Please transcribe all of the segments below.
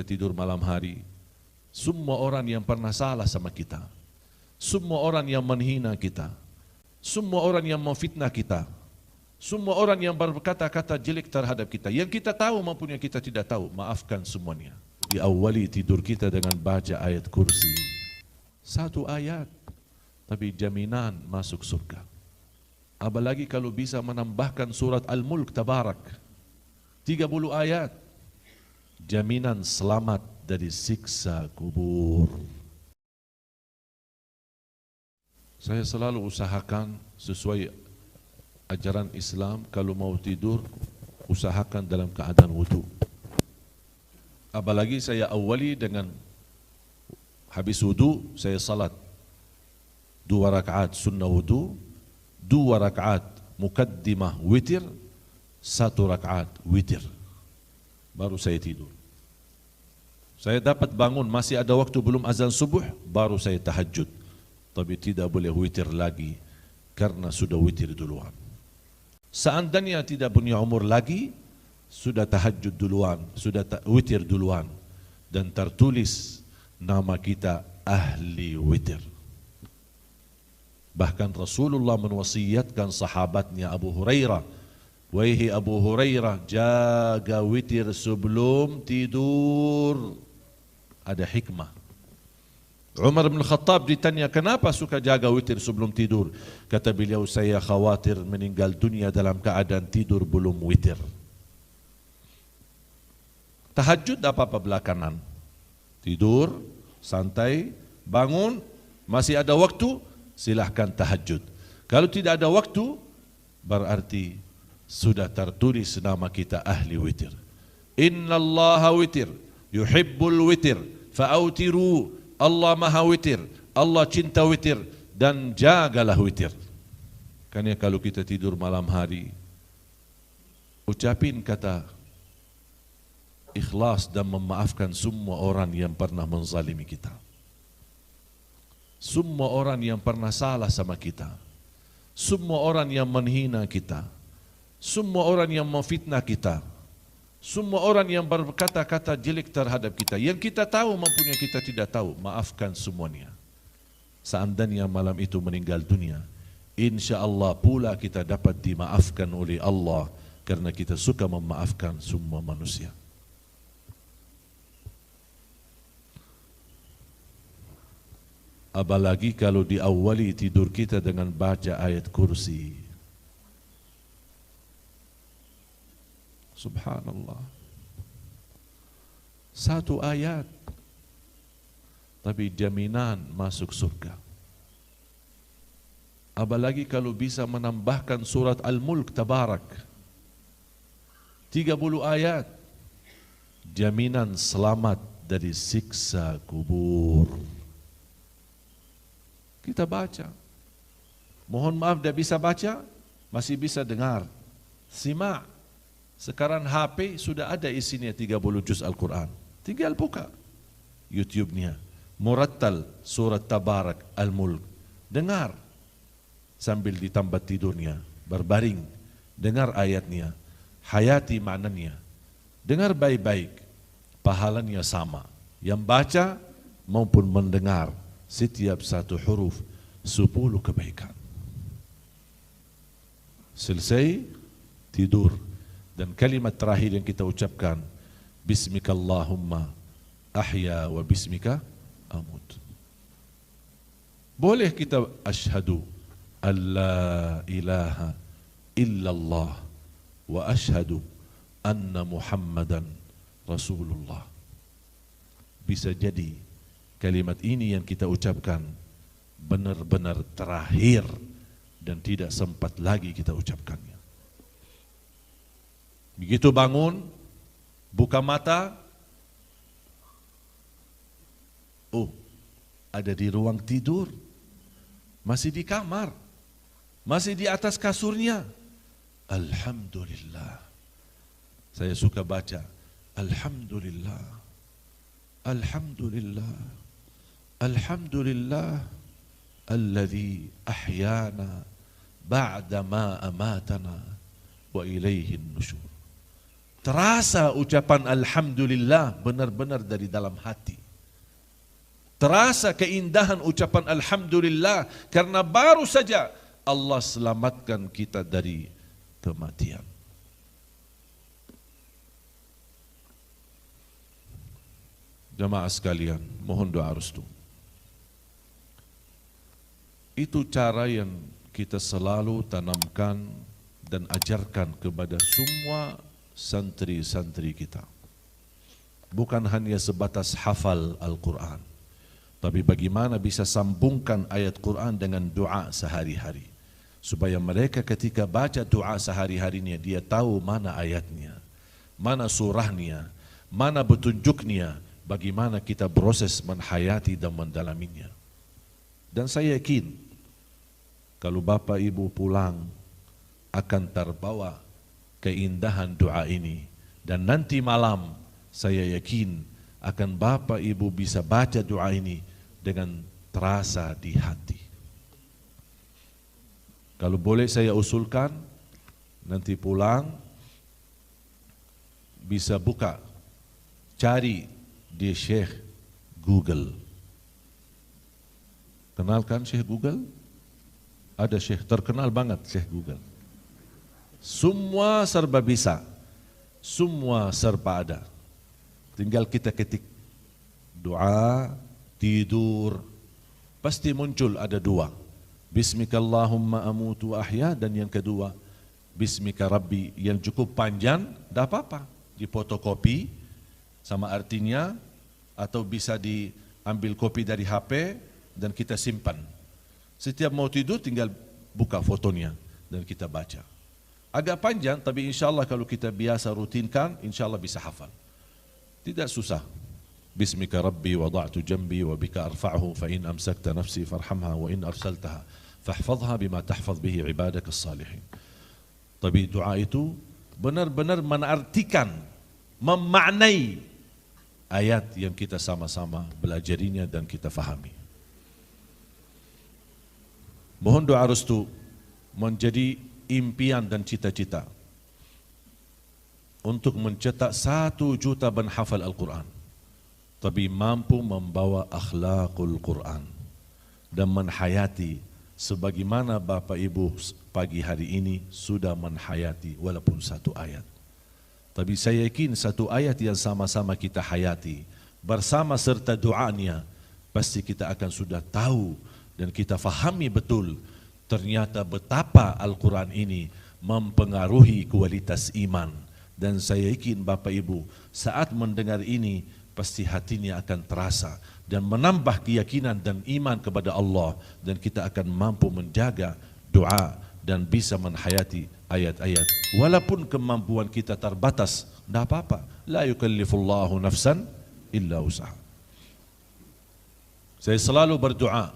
tidur malam hari, semua orang yang pernah salah sama kita, semua orang yang menghina kita, semua orang yang memfitnah kita, semua orang yang berkata-kata jelek terhadap kita, yang kita tahu maupun yang kita tidak tahu, maafkan semuanya. Diawali tidur kita dengan baca ayat kursi. Satu ayat, tapi jaminan masuk surga. Apalagi kalau bisa menambahkan surat Al-Mulk Tabarak 30 ayat, jaminan selamat dari siksa kubur. Saya selalu usahakan sesuai ajaran Islam, kalau mau tidur usahakan dalam keadaan wudu. Apalagi saya awali dengan habis wudu saya salat 2 rakaat sunnah wudu, 2 rakaat mukaddimah witir, 1 rakaat witir, baru saya tidur. Saya dapat bangun masih ada waktu belum azan subuh, baru saya tahajud. Tapi tidak boleh witir lagi karena sudah witir duluan. Seandainya tidak punya umur lagi, sudah tahajud duluan, sudah witir duluan, dan tertulis nama kita ahli witir. Bahkan Rasulullah menwasiatkan sahabatnya Abu Hurairah, wahai Abu Hurairah, jaga witir sebelum tidur. Ada hikmah. Umar bin Khattab ditanya, kenapa suka jaga witir sebelum tidur? Kata beliau, saya khawatir meninggal dunia dalam keadaan tidur belum witir. Tahajud apa-apa belakangan, tidur santai, bangun masih ada waktu, silahkan tahajud. Kalau tidak ada waktu, berarti sudah tertulis nama kita ahli witir. Innallaha witir, yuhibbul witir, fa'autiru. Allah maha witir, Allah cinta witir, dan jagalah witir. Karena kalau kita tidur malam hari, ucapin kata ikhlas dan memaafkan semua orang yang pernah menzalimi kita, semua orang yang pernah salah sama kita, semua orang yang menghina kita, semua orang yang memfitnah kita, semua orang yang berkata-kata jelek terhadap kita, yang kita tahu maupun yang kita tidak tahu, maafkan semuanya. Seandainya malam itu meninggal dunia, insya Allah pula kita dapat dimaafkan oleh Allah, karena kita suka memaafkan semua manusia. Apalagi kalau diawali tidur kita dengan baca ayat kursi. Subhanallah, satu ayat, tapi jaminan masuk surga. Apalagi kalau bisa menambahkan surat Al-Mulk Tabarak 30 ayat, jaminan selamat dari siksa kubur. Kita baca, mohon maaf tidak bisa baca, masih bisa dengar, simak. Sekarang HP sudah ada isinya 30 juz Al-Quran, tinggal buka YouTube-nya, Murattal surat Tabarak Al-Mulk, dengar sambil di tempat tidurnya, berbaring, dengar ayatnya, hayati maknanya, dengar baik-baik, pahalanya sama, yang baca maupun mendengar, setiap satu huruf 10 kebaikan. Selesai tidur, dan kalimat terakhir yang kita ucapkan, Bismika Allahumma ahya wa bismika amut. Boleh kita asyhadu an la ilaha illallah wa asyhadu anna Muhammadan Rasulullah. Bisa jadi kalimat ini yang kita ucapkan benar-benar terakhir dan tidak sempat lagi kita ucapkannya. Begitu bangun, buka mata, oh, ada di ruang tidur, masih di kamar, masih di atas kasurnya. Alhamdulillah. Saya suka baca Alhamdulillah, Alhamdulillah, Alhamdulillah alladhi ahyana ba'da ma amatana wa ilaihin nusyur. Terasa ucapan Alhamdulillah benar-benar dari dalam hati. Terasa keindahan ucapan Alhamdulillah karena baru saja Allah selamatkan kita dari kematian. Jamaah sekalian, mohon doa restu. Itu cara yang kita selalu tanamkan dan ajarkan kepada semua santri-santri kita. Bukan hanya sebatas hafal Al-Quran, tapi bagaimana bisa sambungkan ayat Quran dengan doa sehari-hari. Supaya mereka ketika baca doa sehari-harinya, dia tahu mana ayatnya, mana surahnya, mana petunjuknya, bagaimana kita proses menhayati dan mendalaminya. Dan saya yakin, kalau Bapak Ibu pulang akan terbawa keindahan doa ini. Dan nanti malam saya yakin akan Bapak Ibu bisa baca doa ini dengan terasa di hati. Kalau boleh saya usulkan, nanti pulang bisa buka, cari di Syekh Google. Kenalkan Syekh Google? Ada Syekh terkenal banget Syekh Google. Semua serba bisa, semua serba ada. Tinggal kita ketik doa, tidur, pasti muncul ada dua. Bismikallahumma amutu ahya, dan yang kedua Bismika Rabbi, yang cukup panjang, tidak apa-apa, difotokopi sama artinya, atau bisa diambil kopi dari HP dan kita simpan. Setiap mau tidur tinggal buka fotonya dan kita baca. Agak panjang, tapi insya Allah kalau kita biasa rutinkan, insya Allah bisa hafal. Tidak susah. Bismika Rabbi wada'tu jambi wa bika arfa'hu fa in amsakta nafsi farhamha wa in arsaltaha fahfadha bima tahfaz bihi ibadak as-salihin. Tapi doa itu benar-benar menartikan, memaknai ayat yang kita sama-sama belajarinya dan kita fahami. Mohon doa restu menjadi impian dan cita-cita untuk mencetak 1 juta penghafal Al-Quran, tapi mampu membawa akhlakul Quran dan menhayati sebagaimana Bapak Ibu pagi hari ini sudah menhayati walaupun 1 ayat. Tapi saya yakin 1 ayat yang sama-sama kita hayati bersama serta doanya, pasti kita akan sudah tahu dan kita fahami betul ternyata betapa Al-Quran ini mempengaruhi kualitas iman. Dan saya yakin Bapak Ibu saat mendengar ini pasti hatinya akan terasa dan menambah keyakinan dan iman kepada Allah, dan kita akan mampu menjaga doa dan bisa menhayati ayat-ayat. Walaupun kemampuan kita terbatas, tidak apa-apa. La yukallifullahu nafsan illa usaha. Saya selalu berdoa,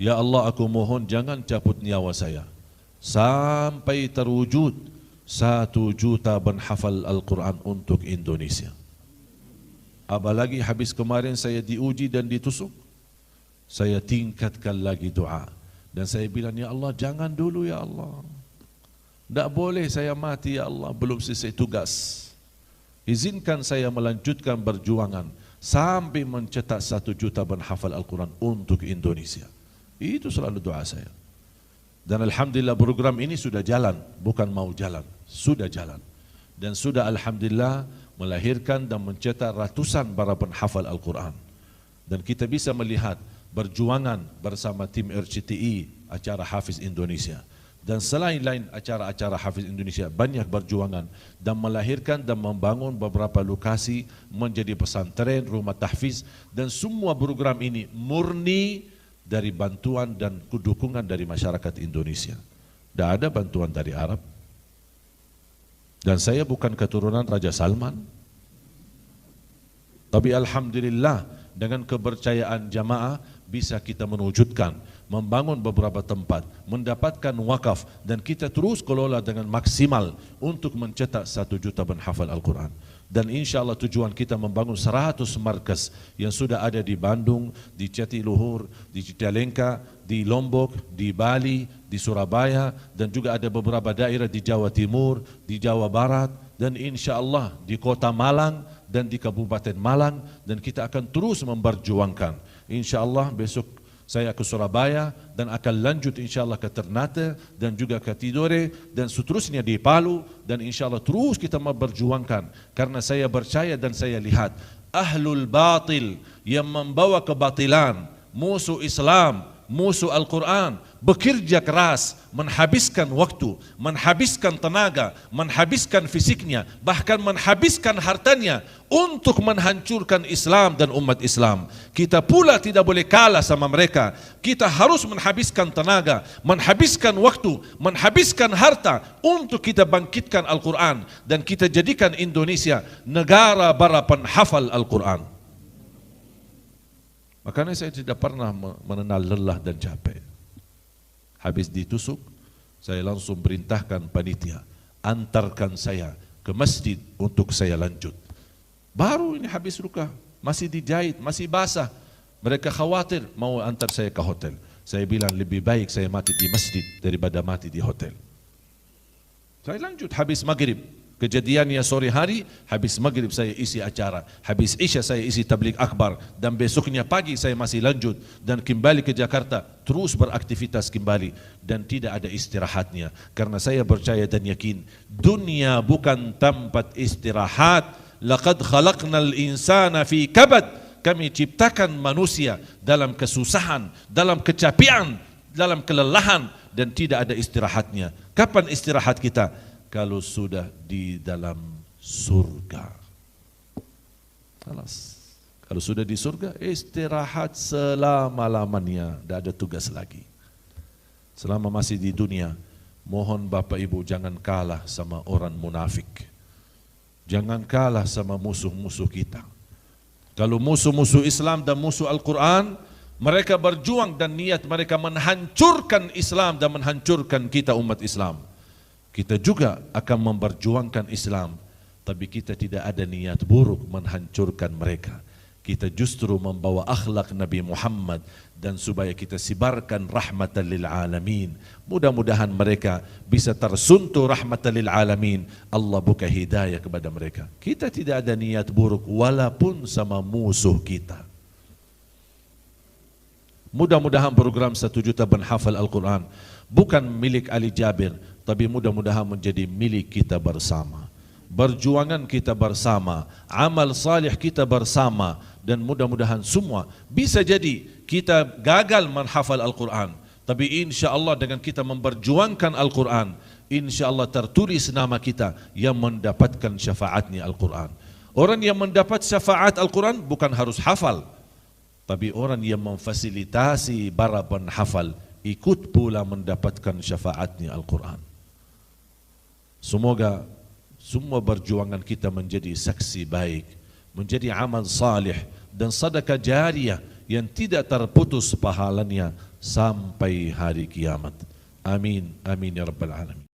ya Allah, aku mohon jangan cabut nyawa saya sampai terwujud 1 juta penghafal Al-Quran untuk Indonesia. Apalagi habis kemarin saya diuji dan ditusuk, saya tingkatkan lagi doa. Dan saya bilang, ya Allah jangan dulu ya Allah. Tidak boleh saya mati ya Allah, belum selesai tugas. Izinkan saya melanjutkan perjuangan sampai mencetak 1 juta penghafal Al-Quran untuk Indonesia. Itu selalu doa saya. Dan Alhamdulillah program ini sudah jalan, bukan mau jalan, sudah jalan. Dan sudah Alhamdulillah melahirkan dan mencetak ratusan para penghafal Al-Quran. Dan kita bisa melihat perjuangan bersama tim RCTI, acara Hafiz Indonesia. Dan selain-lain acara-acara Hafiz Indonesia, banyak perjuangan dan melahirkan dan membangun beberapa lokasi menjadi pesantren, rumah tahfiz. Dan semua program ini murni dari bantuan dan dukungan dari masyarakat Indonesia. Tidak ada bantuan dari Arab. Dan saya bukan keturunan Raja Salman. Tapi Alhamdulillah dengan kepercayaan jamaah bisa kita mewujudkan, membangun beberapa tempat, mendapatkan wakaf, dan kita terus kelola dengan maksimal untuk mencetak 1 juta penghafal Al-Quran. Dan insya Allah tujuan kita membangun 100 markas yang sudah ada di Bandung, di Jatiluhur, di Cicalengka, di Lombok, di Bali, di Surabaya, dan juga ada beberapa daerah di Jawa Timur, di Jawa Barat, dan insya Allah di kota Malang dan di Kabupaten Malang, dan kita akan terus memperjuangkan. Insya Allah besok saya ke Surabaya dan akan lanjut insya Allah ke Ternate dan juga ke Tidore dan seterusnya di Palu, dan insya Allah terus kita memperjuangkan, karena saya percaya dan saya lihat ahlul batil yang membawa kebatilan, musuh Islam, musuh Al-Quran, bekerja keras, menghabiskan waktu, menghabiskan tenaga, menghabiskan fisiknya, bahkan menghabiskan hartanya untuk menghancurkan Islam dan umat Islam. Kita pula tidak boleh kalah sama mereka. Kita harus menghabiskan tenaga, menghabiskan waktu, menghabiskan harta untuk kita bangkitkan Al-Quran, dan kita jadikan Indonesia negara para penghafal Al-Quran. Makanya saya tidak pernah mengenal lelah dan capek. Habis ditusuk, saya langsung perintahkan panitia, antarkan saya ke masjid untuk saya lanjut. Baru ini habis luka, masih dijahit, masih basah. Mereka khawatir mau antar saya ke hotel. Saya bilang lebih baik saya mati di masjid daripada mati di hotel. Saya lanjut habis maghrib. Kejadiannya sore hari, habis maghrib saya isi acara, habis isya saya isi tabligh akbar, dan besoknya pagi saya masih lanjut, dan kembali ke Jakarta terus beraktivitas kembali, dan tidak ada istirahatnya, karena saya percaya dan yakin dunia bukan tempat istirahat. Laqad khalaqnal insana fi kabad, kami ciptakan manusia dalam kesusahan, dalam kecapian, dalam kelelahan, dan tidak ada istirahatnya. Kapan istirahat kita? Kalau sudah di dalam surga. Kalau sudah di surga, istirahat selama-lamanya, tidak ada tugas lagi. Selama masih di dunia, mohon Bapak Ibu jangan kalah sama orang munafik. Jangan kalah sama musuh-musuh kita. Kalau musuh-musuh Islam dan musuh Al-Quran, mereka berjuang dan niat mereka menghancurkan Islam dan menghancurkan kita umat Islam. Kita juga akan memperjuangkan Islam, tapi kita tidak ada niat buruk menghancurkan mereka. Kita justru membawa akhlak Nabi Muhammad, dan supaya kita sebarkan rahmatan lil alamin. Mudah-mudahan mereka bisa tersentuh rahmatan lil alamin. Allah buka hidayah kepada mereka. Kita tidak ada niat buruk walaupun sama musuh kita. Mudah-mudahan program 1 juta penghafal Al-Quran bukan milik Ali Jabir, tapi mudah-mudahan menjadi milik kita bersama. Perjuangan kita bersama, amal salih kita bersama, dan mudah-mudahan semua bisa jadi kita gagal menghafal Al-Quran, tapi insya Allah dengan kita memperjuangkan Al-Quran, insya Allah tertulis nama kita yang mendapatkan syafaatnya Al-Quran. Orang yang mendapat syafaat Al-Quran bukan harus hafal, tapi orang yang memfasilitasi para penghafal ikut pula mendapatkan syafaatnya Al-Quran. Semoga semua perjuangan kita menjadi saksi baik, menjadi amal salih dan sedekah jariyah yang tidak terputus pahalanya sampai hari kiamat. Amin, amin ya rabbal alamin.